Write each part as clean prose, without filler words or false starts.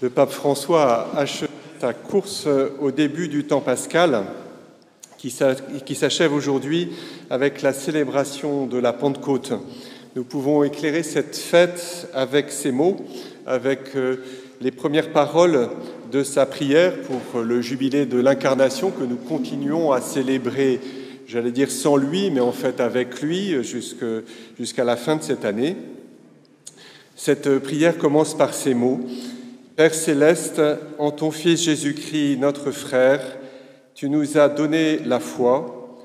Le pape François a achevé sa course au début du temps pascal, qui s'achève aujourd'hui avec la célébration de la Pentecôte. Nous pouvons éclairer cette fête avec ces mots, avec les premières paroles de sa prière pour le jubilé de l'Incarnation que nous continuons à célébrer, j'allais dire sans lui, mais en fait avec lui jusqu'à la fin de cette année. Cette prière commence par ces mots. Père céleste, en ton Fils Jésus-Christ, notre frère, tu nous as donné la foi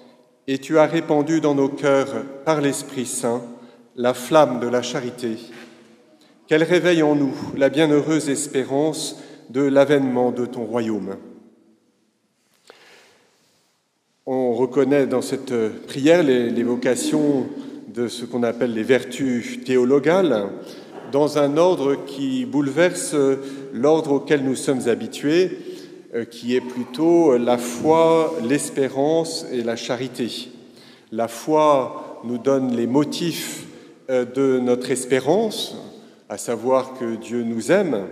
et tu as répandu dans nos cœurs, par l'Esprit Saint, la flamme de la charité. Qu'elle réveille en nous la bienheureuse espérance de l'avènement de ton royaume. On reconnaît dans cette prière l'évocation de ce qu'on appelle les vertus théologales, dans un ordre qui bouleverse l'ordre auquel nous sommes habitués, qui est plutôt la foi, l'espérance et la charité. La foi nous donne les motifs de notre espérance, à savoir que Dieu nous aime,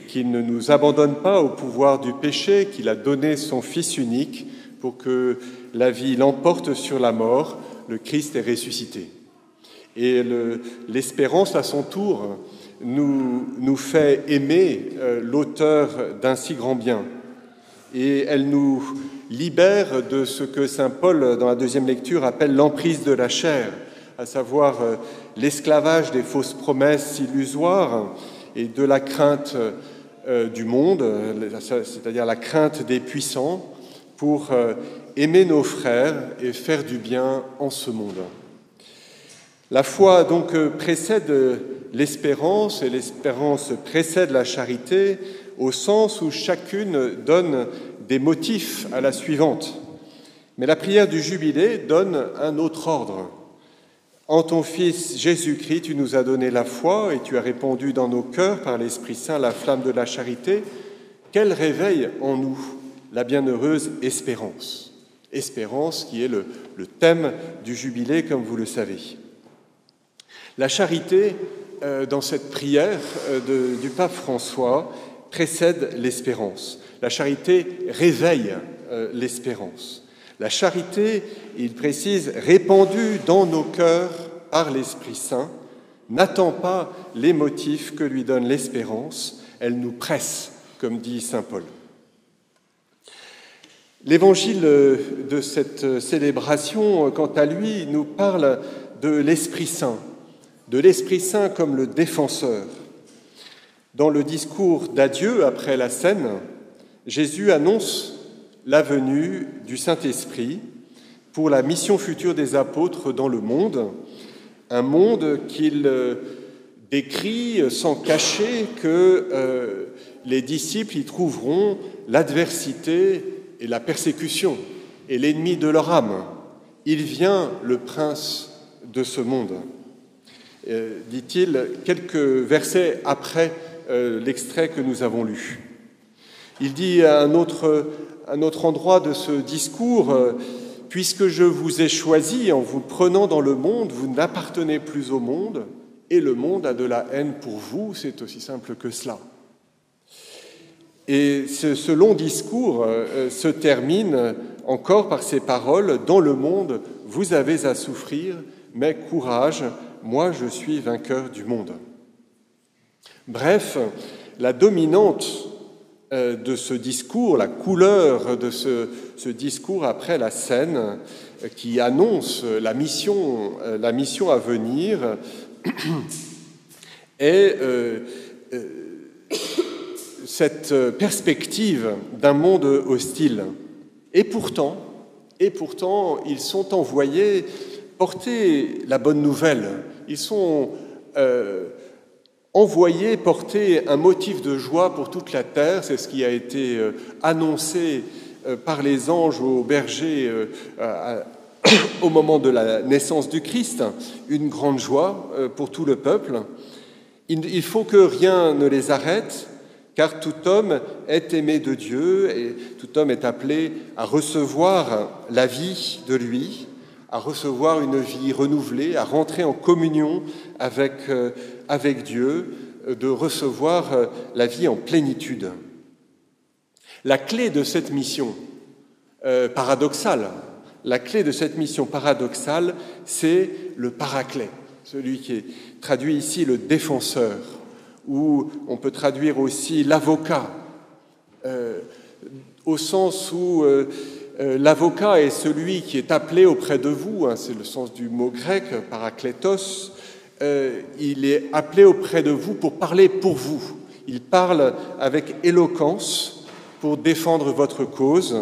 qu'il ne nous abandonne pas au pouvoir du péché, qu'il a donné son Fils unique pour que la vie l'emporte sur la mort, le Christ est ressuscité. Et l'espérance, à son tour, nous fait aimer l'auteur d'un si grand bien. Et elle nous libère de ce que saint Paul, dans la deuxième lecture, appelle l'emprise de la chair, à savoir l'esclavage des fausses promesses illusoires et de la crainte du monde, c'est-à-dire la crainte des puissants, pour aimer nos frères et faire du bien en ce monde. La foi donc précède l'espérance et l'espérance précède la charité au sens où chacune donne des motifs à la suivante. Mais la prière du jubilé donne un autre ordre. En ton Fils Jésus-Christ, tu nous as donné la foi et tu as répandu dans nos cœurs par l'Esprit Saint la flamme de la charité. Qu'elle réveille en nous la bienheureuse espérance. Espérance qui est le thème du jubilé, comme vous le savez. La charité, dans cette prière du pape François, précède l'espérance. La charité réveille l'espérance. La charité, il précise, répandue dans nos cœurs par l'Esprit Saint, n'attend pas les motifs que lui donne l'espérance, elle nous presse, comme dit saint Paul. L'évangile de cette célébration, quant à lui, nous parle de l'Esprit Saint comme le défenseur. Dans le discours d'adieu après la scène, Jésus annonce la venue du Saint-Esprit pour la mission future des apôtres dans le monde, un monde qu'il décrit sans cacher que les disciples y trouveront l'adversité et la persécution et l'ennemi de leur âme. Il vient le prince de ce monde. Dit-il quelques versets après l'extrait que nous avons lu. Il dit à un autre endroit de ce discours, « Puisque je vous ai choisi en vous prenant dans le monde, vous n'appartenez plus au monde, et le monde a de la haine pour vous. » C'est aussi simple que cela. Et ce long discours se termine encore par ces paroles, « Dans le monde, vous avez à souffrir, mais courage, moi je suis vainqueur du monde. » Bref, la dominante de ce discours, la couleur de ce discours après la scène qui annonce la mission à venir est cette perspective d'un monde hostile. Et pourtant, ils sont envoyés porter la bonne nouvelle. Ils sont envoyés porter un motif de joie pour toute la terre. C'est ce qui a été annoncé par les anges aux bergers au moment de la naissance du Christ. Une grande joie pour tout le peuple. Il faut que rien ne les arrête, car tout homme est aimé de Dieu et tout homme est appelé à recevoir la vie de lui, à recevoir une vie renouvelée, à rentrer en communion avec Dieu de recevoir la vie en plénitude. La clé de cette mission paradoxale, c'est le paraclet, celui qui est traduit ici le défenseur, ou on peut traduire aussi l'avocat, au sens où l'avocat est celui qui est appelé auprès de vous, c'est le sens du mot grec, parakletos, il est appelé auprès de vous pour parler pour vous. Il parle avec éloquence pour défendre votre cause,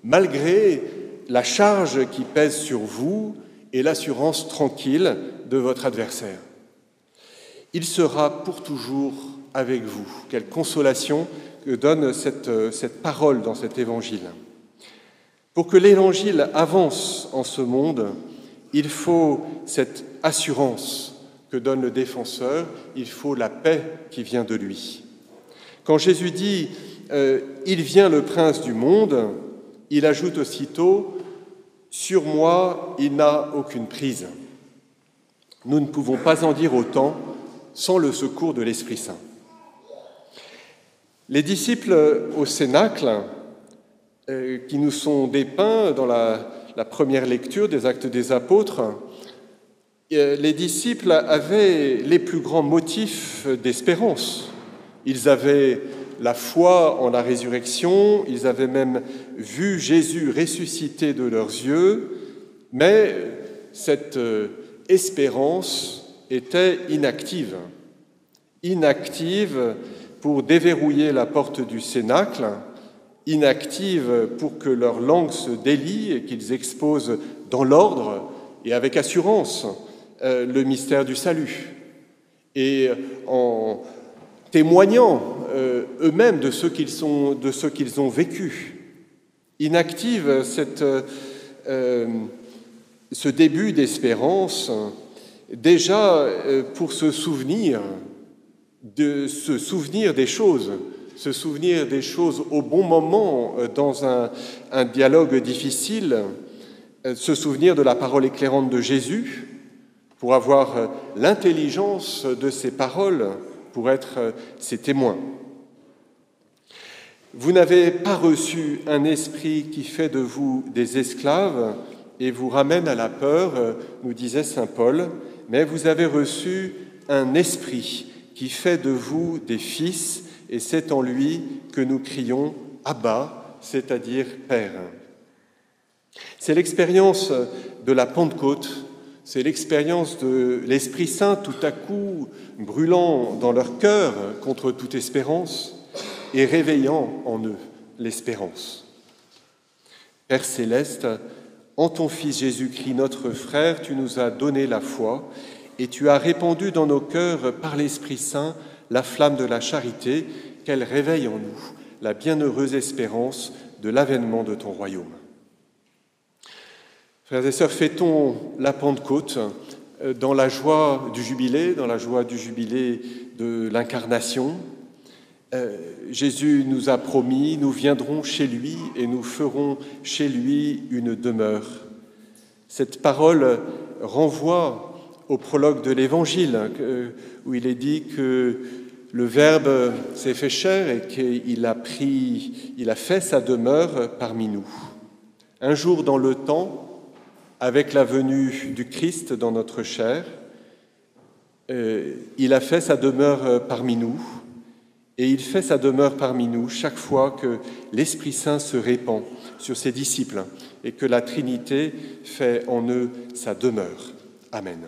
malgré la charge qui pèse sur vous et l'assurance tranquille de votre adversaire. Il sera pour toujours avec vous. Quelle consolation que donne cette parole dans cet évangile. Pour que l'évangile avance en ce monde, il faut cette assurance que donne le défenseur, il faut la paix qui vient de lui. Quand Jésus dit « Il vient le prince du monde », il ajoute aussitôt « Sur moi, il n'a aucune prise ». Nous ne pouvons pas en dire autant sans le secours de l'Esprit Saint. Les disciples au Cénacle, qui nous sont dépeints dans la première lecture des Actes des Apôtres, les disciples avaient les plus grands motifs d'espérance. Ils avaient la foi en la résurrection, ils avaient même vu Jésus ressuscité de leurs yeux, mais cette espérance était inactive pour déverrouiller la porte du Cénacle, inactive pour que leur langue se délie et qu'ils exposent dans l'ordre et avec assurance le mystère du salut. Et en témoignant eux-mêmes de ce qu'ils ont vécu. Inactive ce début d'espérance, déjà pour se souvenir des choses au bon moment dans un dialogue difficile, se souvenir de la parole éclairante de Jésus, pour avoir l'intelligence de ces paroles, pour être ses témoins. Vous n'avez pas reçu un esprit qui fait de vous des esclaves et vous ramène à la peur, nous disait saint Paul, mais vous avez reçu un esprit qui fait de vous des fils, et c'est en lui que nous crions « Abba », c'est-à-dire « Père ». C'est l'expérience de la Pentecôte, c'est l'expérience de l'Esprit Saint tout à coup brûlant dans leur cœur contre toute espérance et réveillant en eux l'espérance. Père céleste, en ton Fils Jésus-Christ, notre frère, tu nous as donné la foi et tu as répandu dans nos cœurs par l'Esprit Saint la flamme de la charité, qu'elle réveille en nous la bienheureuse espérance de l'avènement de ton royaume. Frères et sœurs, fêtons la Pentecôte dans la joie du jubilé, de l'incarnation. Jésus nous a promis, nous viendrons chez lui et nous ferons chez lui une demeure. Cette parole renvoie au prologue de l'Évangile, où il est dit que le Verbe s'est fait chair et qu'il a fait sa demeure parmi nous. Un jour dans le temps, avec la venue du Christ dans notre chair, il a fait sa demeure parmi nous, et il fait sa demeure parmi nous chaque fois que l'Esprit Saint se répand sur ses disciples et que la Trinité fait en eux sa demeure. Amen.